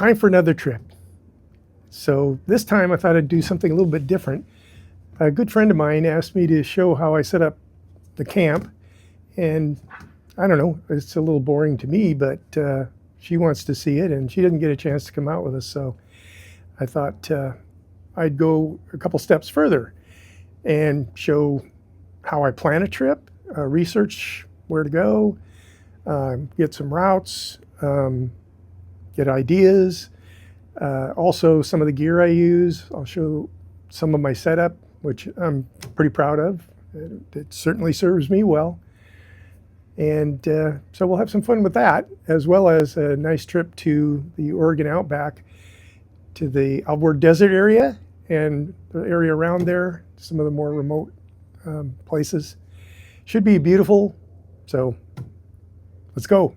time for another trip. So this time I thought I'd do something a little bit different. A good friend of mine asked me to show how I set up the camp, and I don't know, it's a little boring to me, but she wants to see it, and she didn't get a chance to come out with us, so I thought I'd go a couple steps further and show how I plan a trip, research where to go, get some routes, get ideas, also some of the gear I use. I'll show some of my setup, which I'm pretty proud of. It certainly serves me well. And so we'll have some fun with that, as well as a nice trip to the Oregon Outback, to the Alvord desert area and the area around there, some of the more remote places. Should be beautiful, so let's go.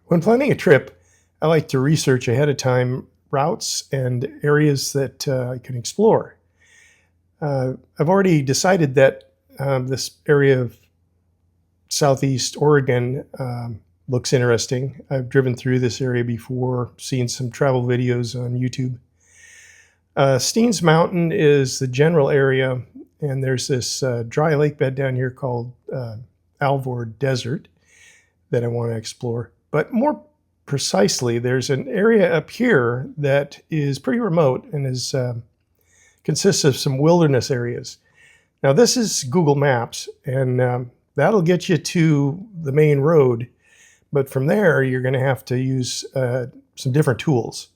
When planning a trip, I like to research ahead of time routes and areas that I can explore. I've already decided that this area of Southeast Oregon looks interesting. I've driven through this area before, seen some travel videos on YouTube. Steens Mountain is the general area, and there's this dry lake bed down here called Alvord Desert that I want to explore. But more precisely, there's an area up here that is pretty remote and consists of some wilderness areas. Now this is Google Maps, and that'll get you to the main road, but from there you're going to have to use some different tools.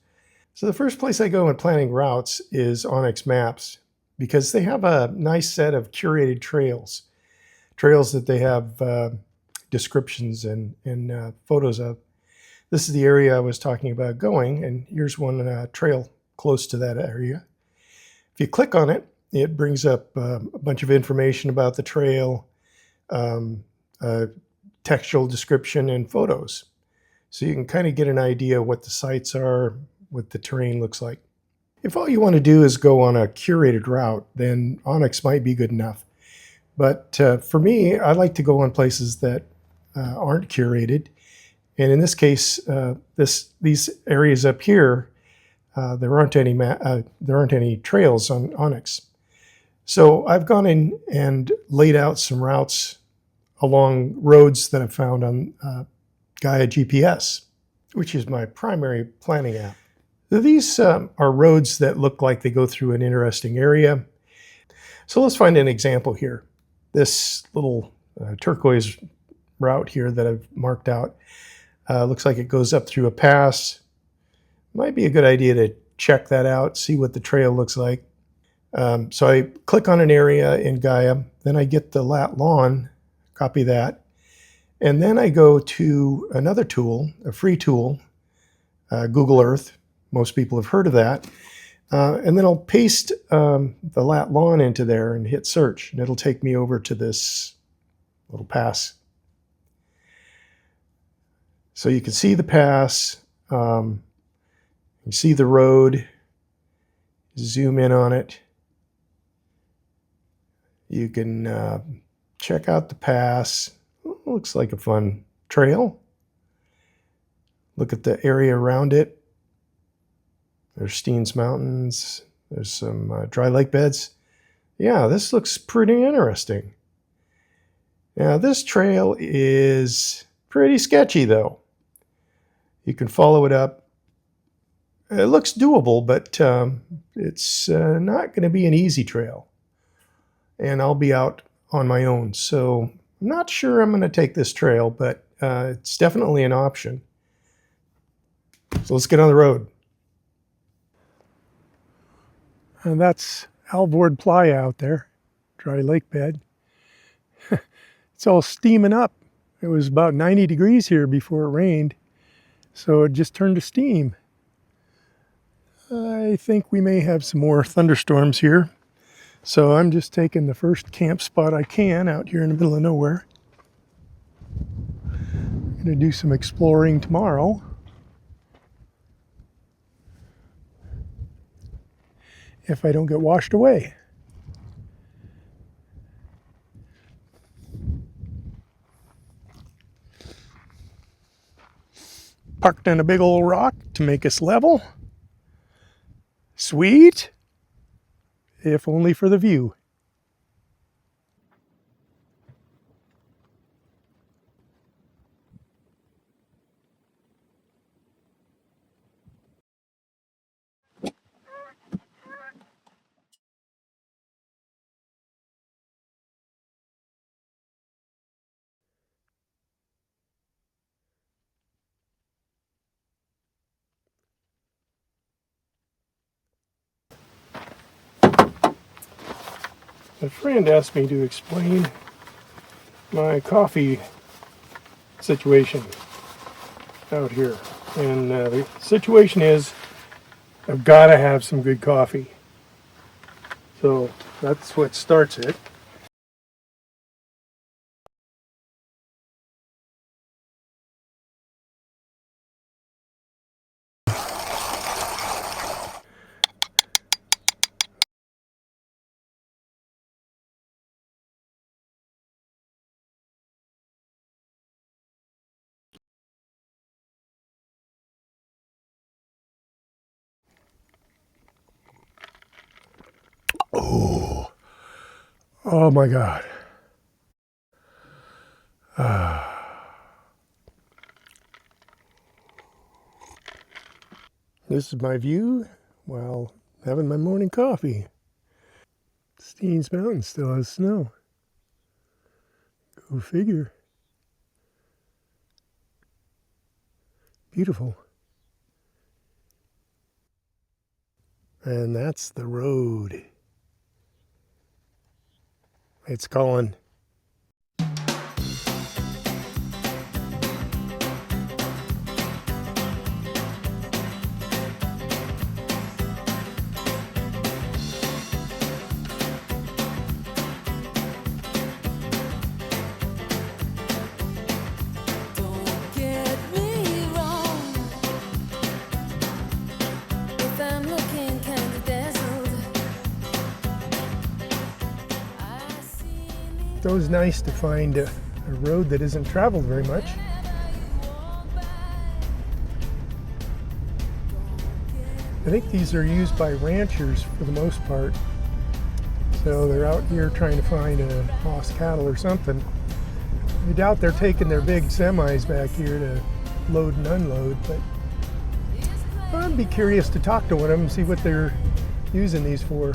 So the first place I go when planning routes is Onxmaps, because they have a nice set of curated trails that they have descriptions and photos of. This is the area I was talking about going, and here's one trail close to that area. If you click on it, it brings up a bunch of information about the trail, textual description, and photos. So you can kind of get an idea what the sites are, what the terrain looks like. If all you want to do is go on a curated route, then Onx might be good enough. But for me, I like to go on places that aren't curated. And in this case, these areas up here, there aren't any trails on Onx. So I've gone in and laid out some routes along roads that I've found on Gaiagps, which is my primary planning app. These are roads that look like they go through an interesting area. So let's find an example here. This little turquoise route here that I've marked out looks like it goes up through a pass. Might be a good idea to check that out, see what the trail looks like. So I click on an area in Gaia, then I get the lat long, copy that, and then I go to another tool, a free tool, Google Earth. Most people have heard of that. And then I'll paste the lat long into there and hit search, and it'll take me over to this little pass. So you can see the pass, you see the road, zoom in on it. You can check out the pass. Looks like a fun trail. Look at the area around it. There's Steens Mountains. There's some dry lake beds. Yeah, this looks pretty interesting. Now this trail is pretty sketchy though. You can follow it up. It looks doable, but it's not going to be an easy trail. And I'll be out on my own. So I'm not sure I'm going to take this trail, but it's definitely an option. So let's get on the road. And that's Alvord Playa out there, dry lake bed. It's all steaming up. It was about 90 degrees here before it rained, so it just turned to steam. I think we may have some more thunderstorms here. So I'm just taking the first camp spot I can out here in the middle of nowhere. I'm going to do some exploring tomorrow. If I don't get washed away. parked on a big old rock to make us level. Sweet, if only for the view. A friend asked me to explain my coffee situation out here. And the situation is I've got to have some good coffee. So that's what starts it. Oh my God. This is my view while having my morning coffee. Steens Mountain still has snow. Go figure. Beautiful. And that's the road. It's calling. It's always nice to find a road that isn't traveled very much. I think these are used by ranchers for the most part. So they're out here trying to find a lost cattle or something. I doubt they're taking their big semis back here to load and unload, but I'd be curious to talk to one of them and see what they're using these for.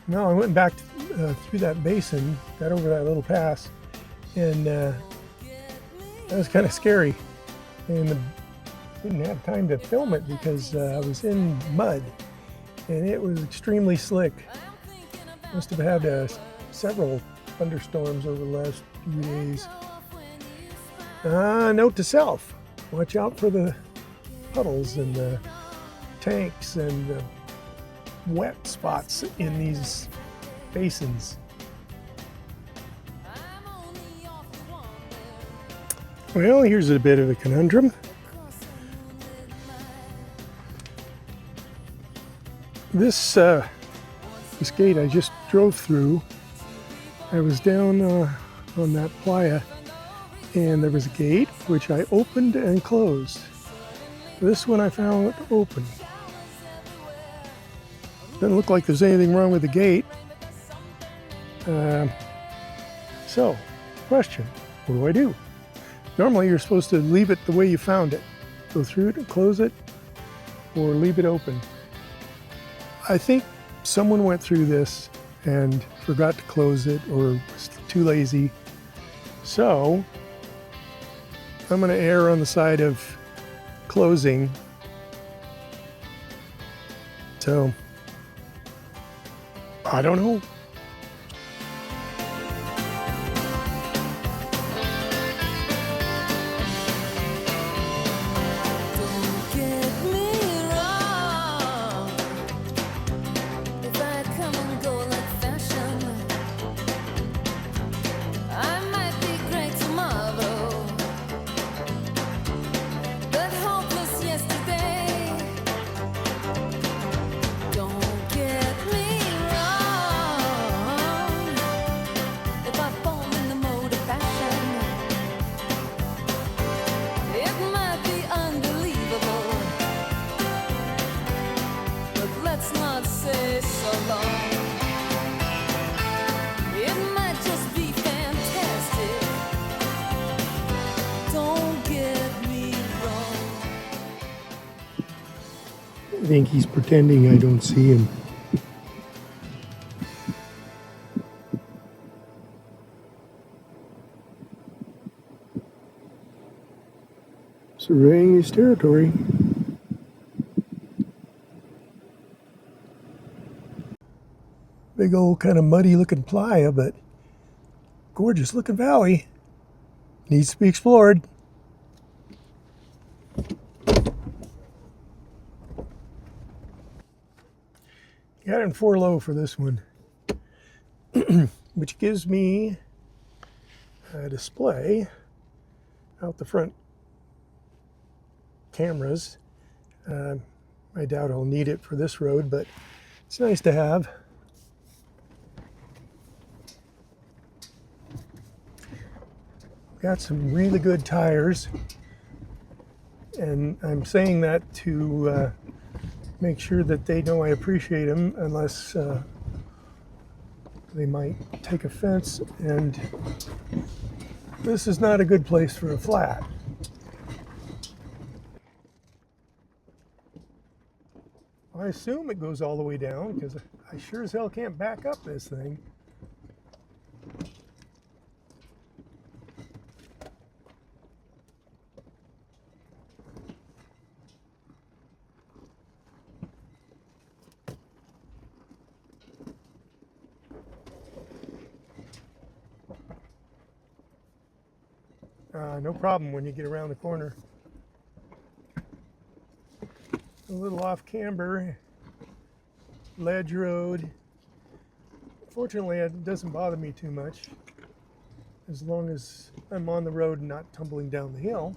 No, I went back through that basin, got over that little pass, and that was kind of scary. And didn't have time to film it because I was in mud, and it was extremely slick. Must have had several thunderstorms over the last few days. Note to self, watch out for the puddles and the tanks and the wet spots in these basins. Well, here's a bit of a conundrum. This gate I just drove through, I was down on that playa, and there was a gate which I opened and closed. This one I found open. Doesn't look like there's anything wrong with the gate. So, question, what do I do? Normally you're supposed to leave it the way you found it. Go through it and close it, or leave it open. I think someone went through this and forgot to close it or was too lazy. So, I'm going to err on the side of closing. So, I don't know. I think he's pretending I don't see him. Surveying his territory. Big old kind of muddy looking playa, but gorgeous looking valley. Needs to be explored. Got it in 4 low for this one, which gives me a display out the front cameras. I doubt I'll need it for this road, but it's nice to have. Got some really good tires, and I'm saying that to make sure that they know I appreciate them, unless they might take offense, and this is not a good place for a flat. I assume it goes all the way down, because I sure as hell can't back up this thing. No problem when you get around the corner. A little off camber, ledge road. Fortunately, it doesn't bother me too much, as long as I'm on the road and not tumbling down the hill.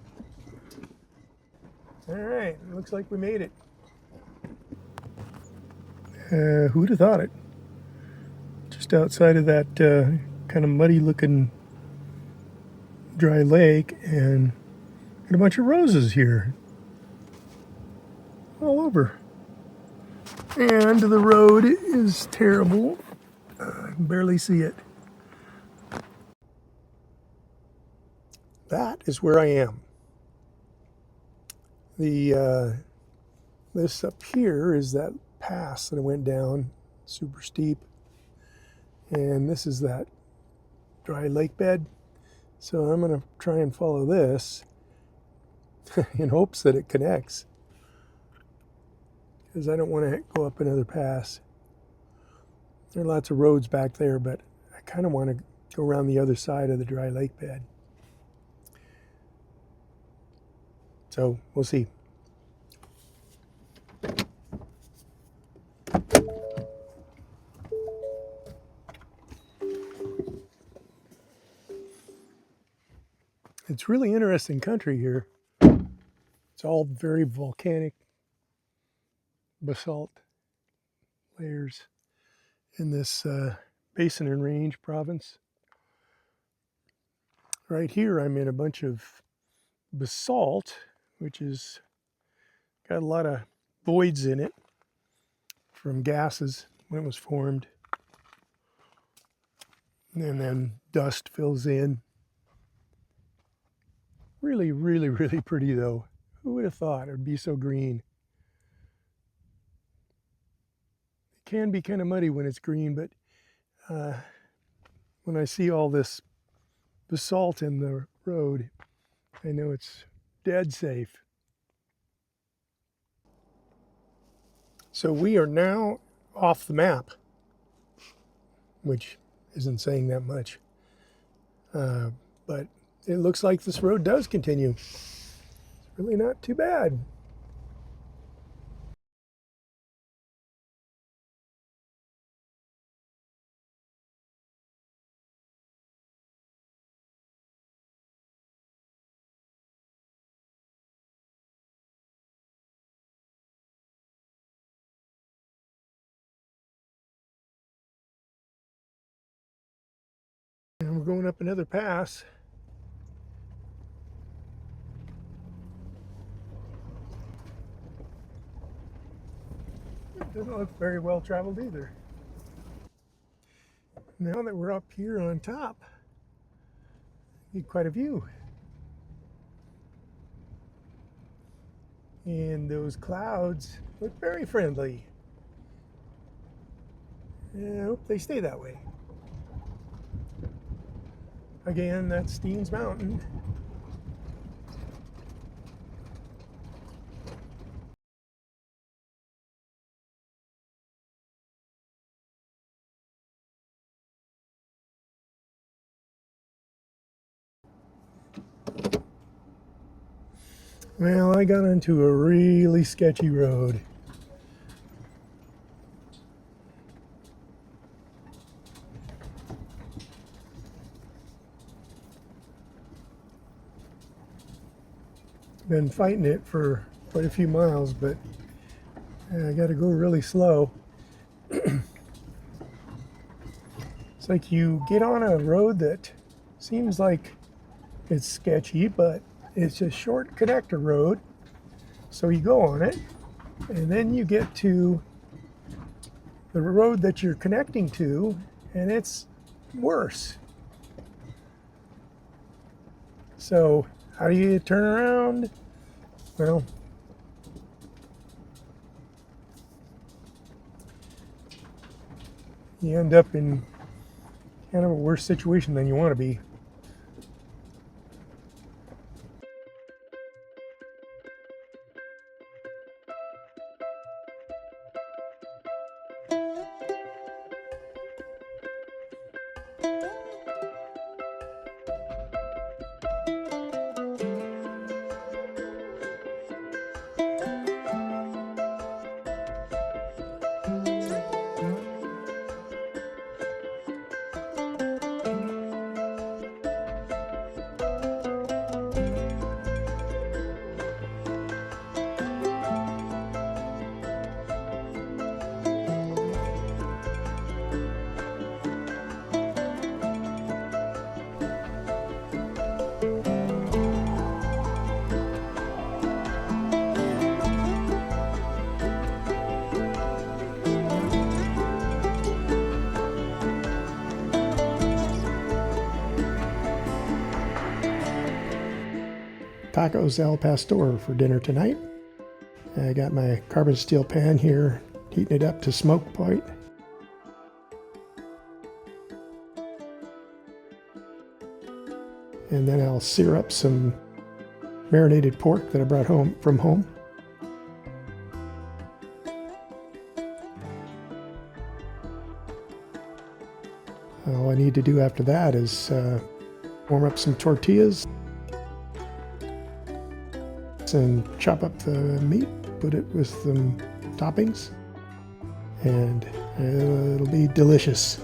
All right, looks like we made it. Who'd have thought it? Just outside of that kind of muddy looking dry lake, and got a bunch of roses here all over. And the road is terrible. I can barely see it. That is where I am. The this up here is that pass that I went down, super steep, and this is that dry lake bed. So I'm going to try and follow this in hopes that it connects, because I don't want to go up another pass. There are lots of roads back there, but I kind of want to go around the other side of the dry lake bed. So we'll see. It's really interesting country here. It's all very volcanic basalt layers in this basin and range province. Right here I'm in a bunch of basalt, which is got a lot of voids in it from gases when it was formed, and then dust fills in. Really, really, really pretty though. Who would have thought it would be so green? It can be kind of muddy when it's green, but when I see all this basalt in the road, I know it's dead safe. So we are now off the map, which isn't saying that much. But it looks like this road does continue. It's really not too bad. And we're going up another pass. It doesn't look very well traveled either. Now that we're up here on top, you get quite a view. And those clouds look very friendly. And I hope they stay that way. Again, that's Steens Mountain. Well, I got onto a really sketchy road. Been fighting it for quite a few miles, but I got to go really slow. It's like you get on a road that seems like it's sketchy, but it's a short connector road. So you go on it, and then you get to the road that you're connecting to, and it's worse. So how do you turn around? Well, you end up in kind of a worse situation than you want to be. Tacos al pastor for dinner tonight. I got my carbon steel pan here, heating it up to smoke point. And then I'll sear up some marinated pork that I brought home from home. All I need to do after that is warm up some tortillas and chop up the meat, put it with some toppings, and it'll be delicious.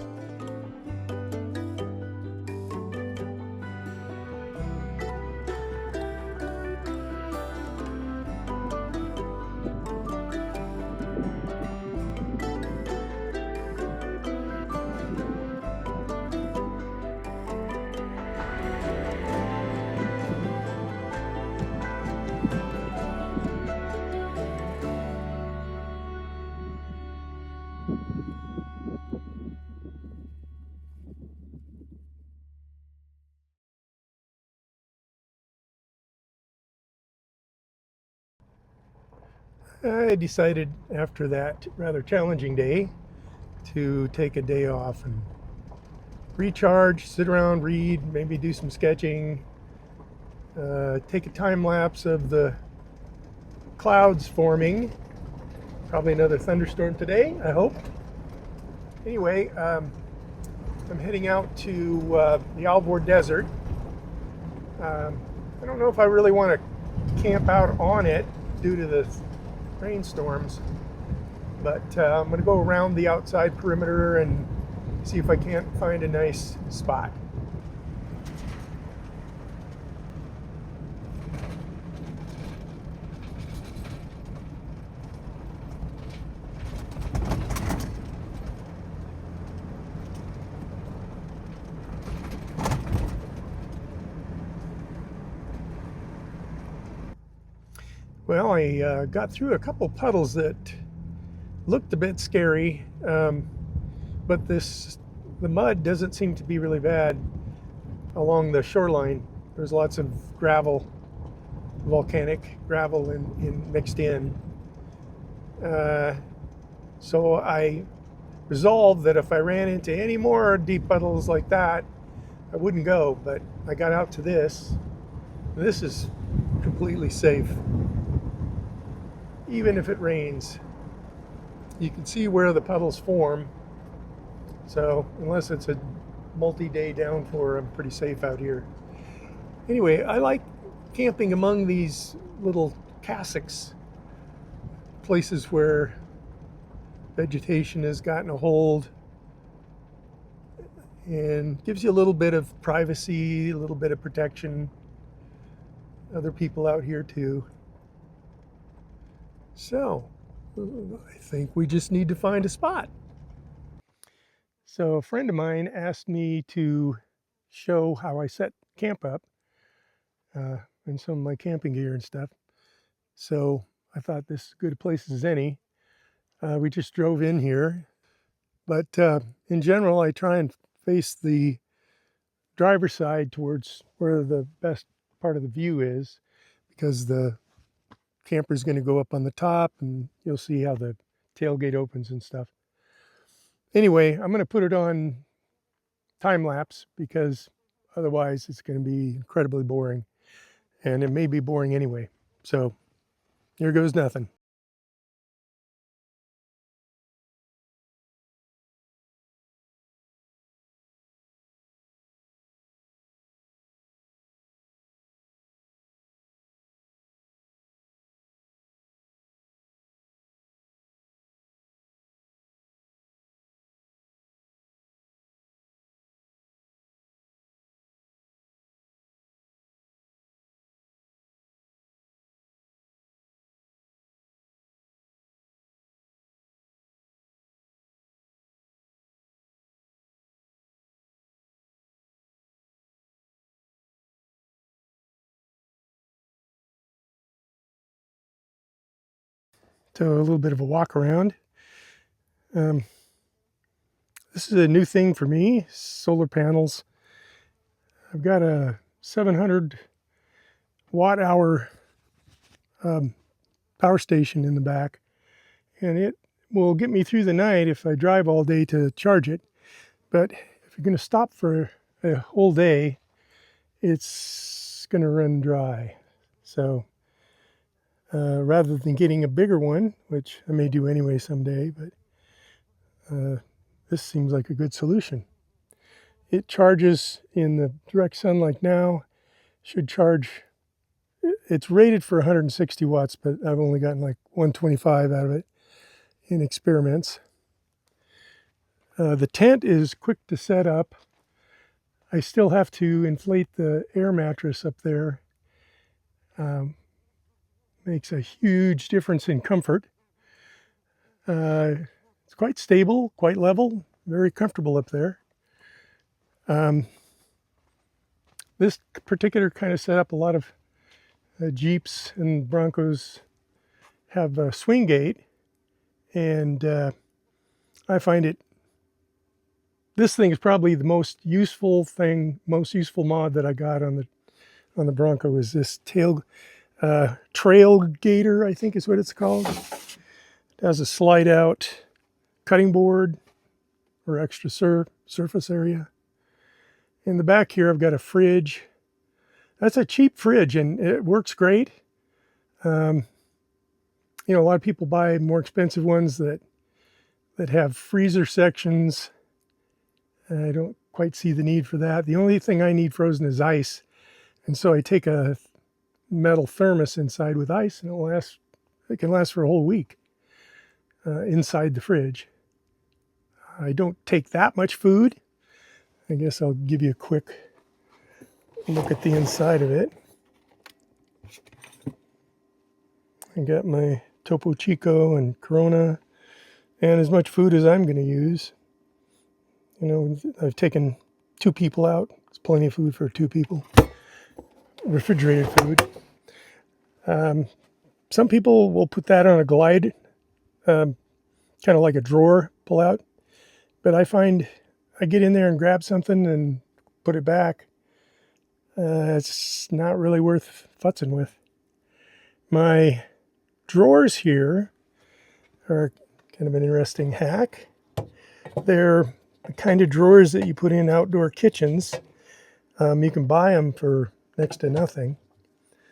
I decided after that rather challenging day to take a day off and recharge, sit around, read, maybe do some sketching, take a time lapse of the clouds forming. Probably another thunderstorm today, I hope. Anyway, I'm heading out to the Alvord Desert. I don't know if I really want to camp out on it due to the rainstorms, but I'm going to go around the outside perimeter and see if I can't find a nice spot. Well, I got through a couple puddles that looked a bit scary, but the mud doesn't seem to be really bad along the shoreline. There's lots of gravel volcanic gravel mixed in. So I resolved that if I ran into any more deep puddles like that, I wouldn't go, but I got out to this. This is completely safe. Even if it rains, you can see where the puddles form. So unless it's a multi-day downpour, I'm pretty safe out here. Anyway, I like camping among these little cassocks, places where vegetation has gotten a hold and gives you a little bit of privacy, a little bit of protection. Other people out here too. So I think we just need to find a spot. So a friend of mine asked me to show how I set camp up and some of my camping gear and stuff. So I thought this is as good a place as any. We just drove in here, but in general, I try and face the driver's side towards where the best part of the view is, because the camper is going to go up on the top and you'll see how the tailgate opens and stuff. Anyway, I'm going to put it on time lapse because otherwise it's going to be incredibly boring, and it may be boring anyway. So here goes nothing. So a little bit of a walk around. This is a new thing for me, solar panels. I've got a 700 watt hour power station in the back, and it will get me through the night if I drive all day to charge it. But if you're going to stop for a whole day, it's going to run dry. So rather than getting a bigger one, which I may do anyway someday, but this seems like a good solution. It charges in the direct sunlight now, should charge, it's rated for 160 watts, but I've only gotten like 125 out of it in experiments. The tent is quick to set up. I still have to inflate the air mattress up there. Makes a huge difference in comfort. It's quite stable, quite level, very comfortable up there. This particular kind of setup, a lot of Jeeps and Broncos have a swing gate, and I find it, this thing is probably the most useful mod that I got on the Bronco, is this TrailGator, I think is what it's called. It has a slide out cutting board or extra surface area. In the back here, I've got a fridge. That's a cheap fridge, and it works great. You know, a lot of people buy more expensive ones that have freezer sections. I don't quite see the need for that. The only thing I need frozen is ice, and so I take a metal thermos inside with ice, and it can last for a whole week inside the fridge. I don't take that much food. I guess I'll give you a quick look at the inside of it. I got my Topo Chico and Corona and as much food as I'm going to use. You know, I've taken 2 people out. It's plenty of food for 2 people. Refrigerated food. Some people will put that on a glide, kind of like a drawer pull out. But I find I get in there and grab something and put it back. It's not really worth futzing with. My drawers here are kind of an interesting hack. They're the kind of drawers that you put in outdoor kitchens. You can buy them for next to nothing,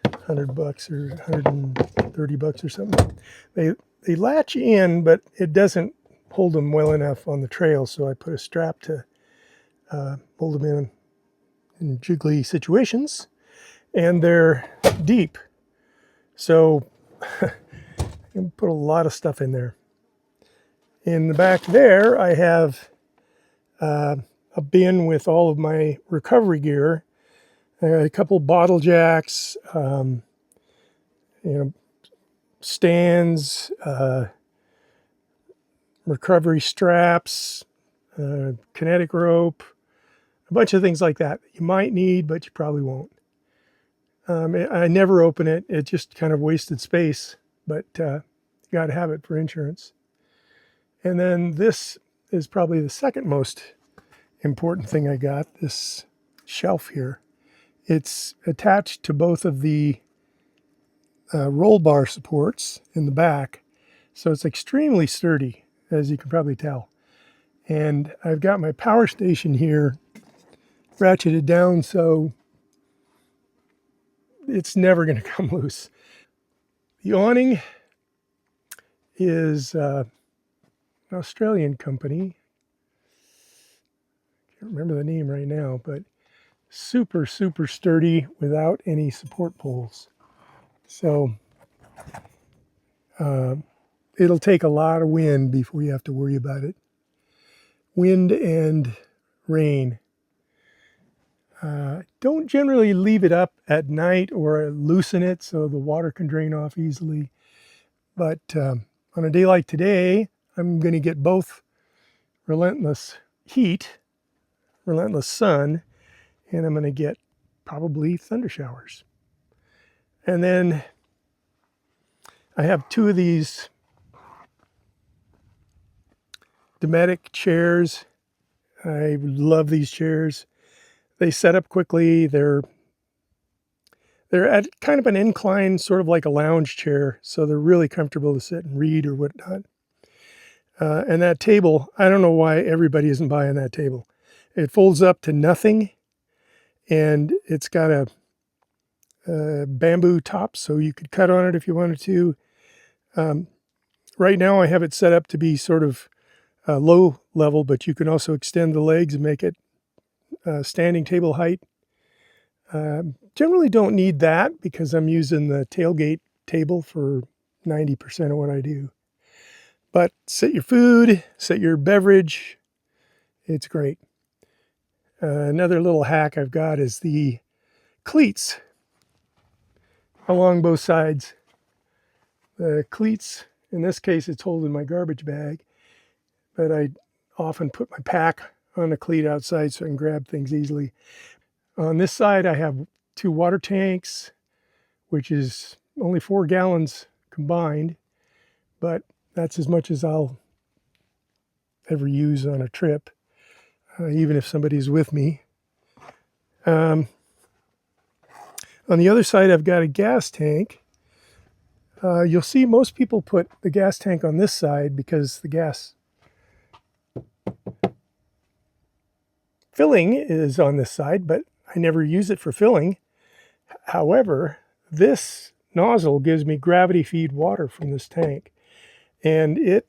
$100 or $130 or something. They latch in, but it doesn't hold them well enough on the trail, so I put a strap to hold them in jiggly situations, and they're deep, so I can put a lot of stuff in there. In the back there, I have a bin with all of my recovery gear. I got a couple bottle jacks, stands, recovery straps, kinetic rope, a bunch of things like that you might need, but you probably won't. I never open it. It just kind of wasted space, but you got to have it for insurance. And then this is probably the second most important thing I got, this shelf here. It's attached to both of the roll bar supports in the back, so it's extremely sturdy, as you can probably tell. And I've got my power station here ratcheted down so it's never going to come loose. The awning is an Australian company. Can't remember the name right now, but super, super sturdy without any support poles. So it'll take a lot of wind before you have to worry about it. Wind and rain. Don't generally leave it up at night or loosen it so the water can drain off easily. But on a day like today, I'm going to get both relentless heat, relentless sun, and I'm going to get probably thunder showers. And then I have two of these Dometic chairs. I love these chairs. They set up quickly. They're at kind of an incline, sort of like a lounge chair, so they're really comfortable to sit and read or whatnot. And that table, I don't know why everybody isn't buying that table. It folds up to nothing, and it's got a bamboo top, so you could cut on it if you wanted to. Right now I have it set up to be sort of low level, but you can also extend the legs and make it standing table height. Generally don't need that because I'm using the tailgate table for 90% of what I do. But set your food, set your beverage. It's great. Another little hack I've got is the cleats along both sides. The cleats, in this case, it's holding my garbage bag, but I often put my pack on the cleat outside so I can grab things easily. On this side, I have 2 water tanks, which is only 4 gallons combined, but that's as much as I'll ever use on a trip, even if somebody's with me. On the other side, I've got a gas tank. You'll see most people put the gas tank on this side because the gas filling is on this side, but I never use it for filling. However, this nozzle gives me gravity feed water from this tank, and it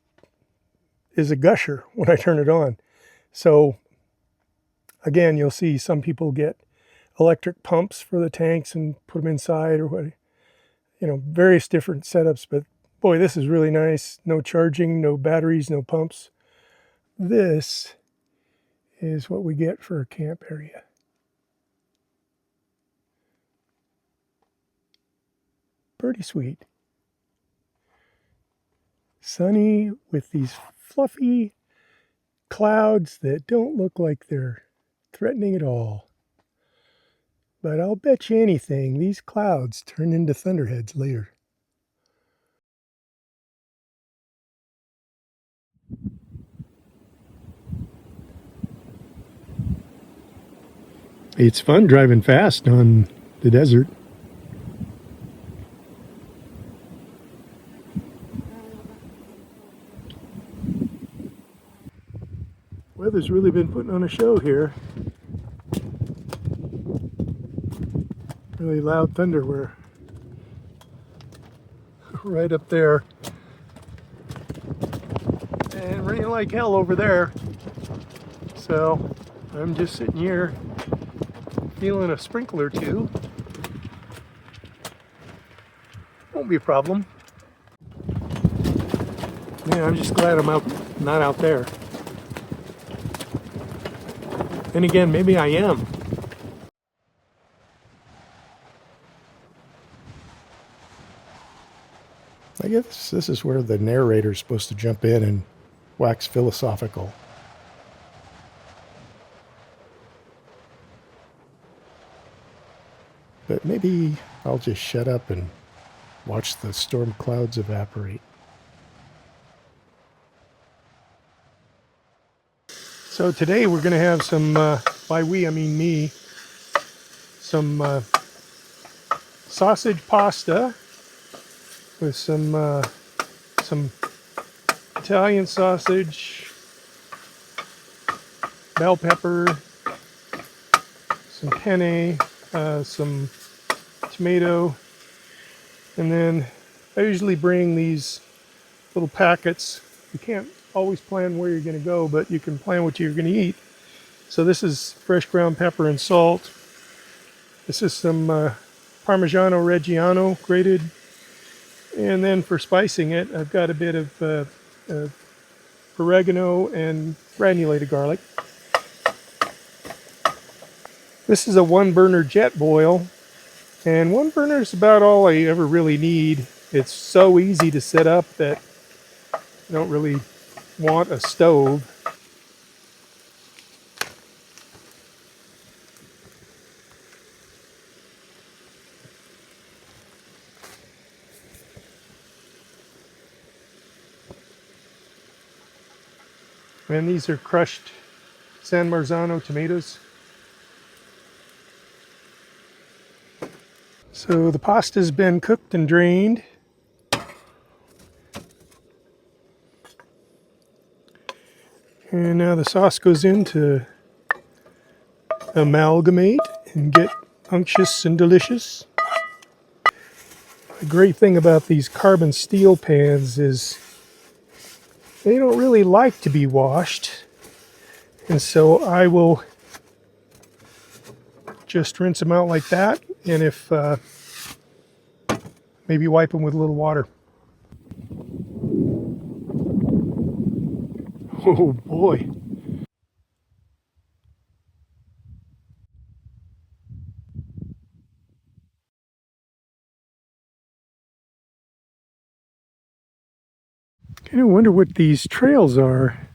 is a gusher when I turn it on. So again, you'll see some people get electric pumps for the tanks and put them inside or what, various different setups, but boy, this is really nice. No charging, no batteries, no pumps. This is what we get for a camp area. Pretty sweet. Sunny with these fluffy clouds that don't look like they're threatening at all. But I'll bet you anything, these clouds turn into thunderheads later. It's fun driving fast on the desert. Weather's really been putting on a show here. Really loud thunder. We're right up there. And raining like hell over there. So I'm just sitting here feeling a sprinkle or two. Won't be a problem. Yeah, I'm just glad I'm not out there. And again, maybe I am. I guess this is where the narrator is supposed to jump in and wax philosophical. But maybe I'll just shut up and watch the storm clouds evaporate. So today we're going to have some, by we I mean me, some sausage pasta with some Italian sausage, bell pepper, some penne, some tomato, and then I usually bring these little packets. You can't always plan where you're going to go, but you can plan what you're going to eat. So this is fresh ground pepper and salt. This is some Parmigiano Reggiano grated. And then for spicing it, I've got a bit of oregano and granulated garlic. This is a one burner Jetboil, and one burner is about all I ever really need. It's so easy to set up that I don't really want a stove. And these are crushed San Marzano tomatoes. So the pasta's been cooked and drained. And now the sauce goes in to amalgamate and get unctuous and delicious. The great thing about these carbon steel pans is they don't really like to be washed. And so I will just rinse them out like that. And if maybe wipe them with a little water. Oh boy. Kind of wonder what these trails are.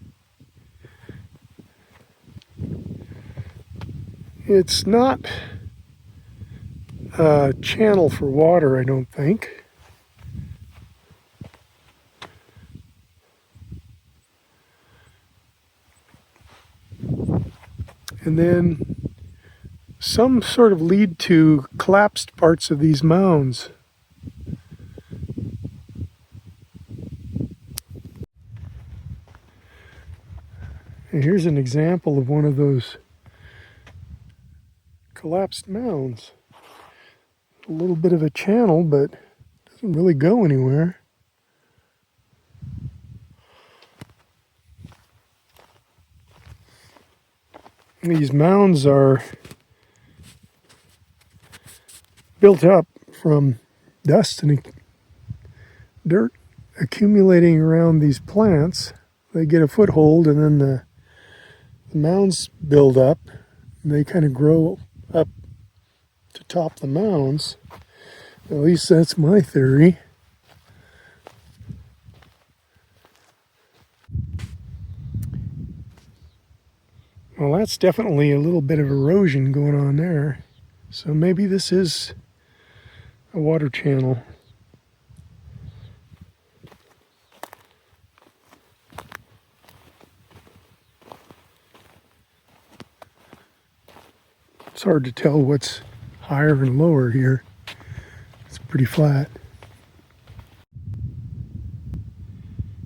It's not a channel for water, I don't think. And then some sort of lead to collapsed parts of these mounds. And here's an example of one of those collapsed mounds. A little bit of a channel, but doesn't really go anywhere. And these mounds are built up from dust and dirt accumulating around these plants. They get a foothold, and then the mounds build up. And they kind of grow up to top the mounds. At least that's my theory. Well, that's definitely a little bit of erosion going on there. So maybe this is a water channel. It's hard to tell what's higher and lower here. It's pretty flat.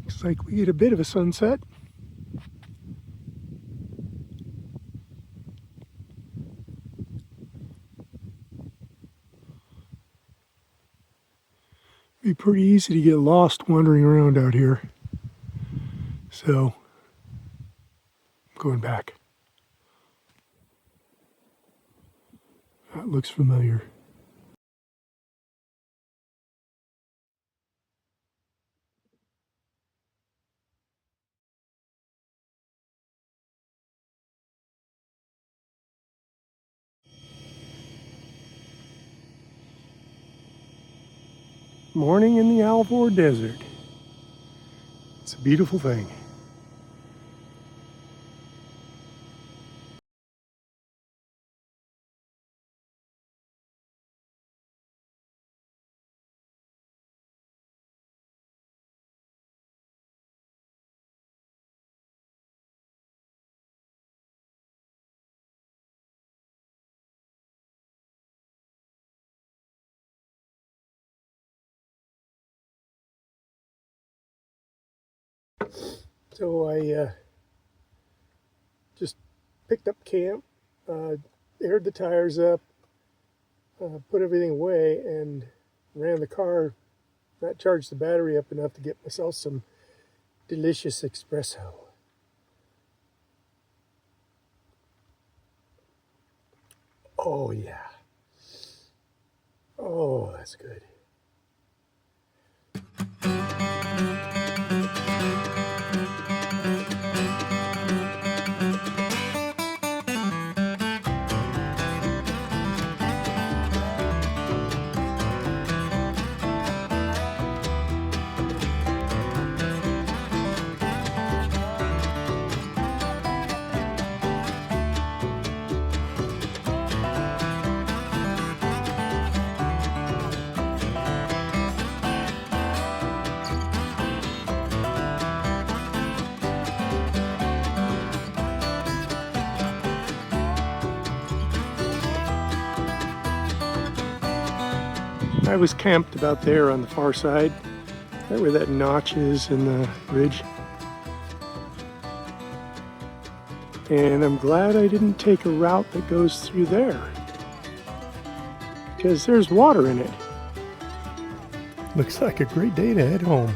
Looks like we get a bit of a sunset. Be pretty easy to get lost wandering around out here. So, I'm going back. That looks familiar. Morning in the Alvord Desert. It's a beautiful thing. So I just picked up camp, aired the tires up, put everything away, and ran the car, not charged the battery up enough to get myself some delicious espresso. Oh yeah. Oh, that's good. I was camped about there on the far side, right where that notch is in the ridge. And I'm glad I didn't take a route that goes through there, because there's water in it. Looks like a great day to head home.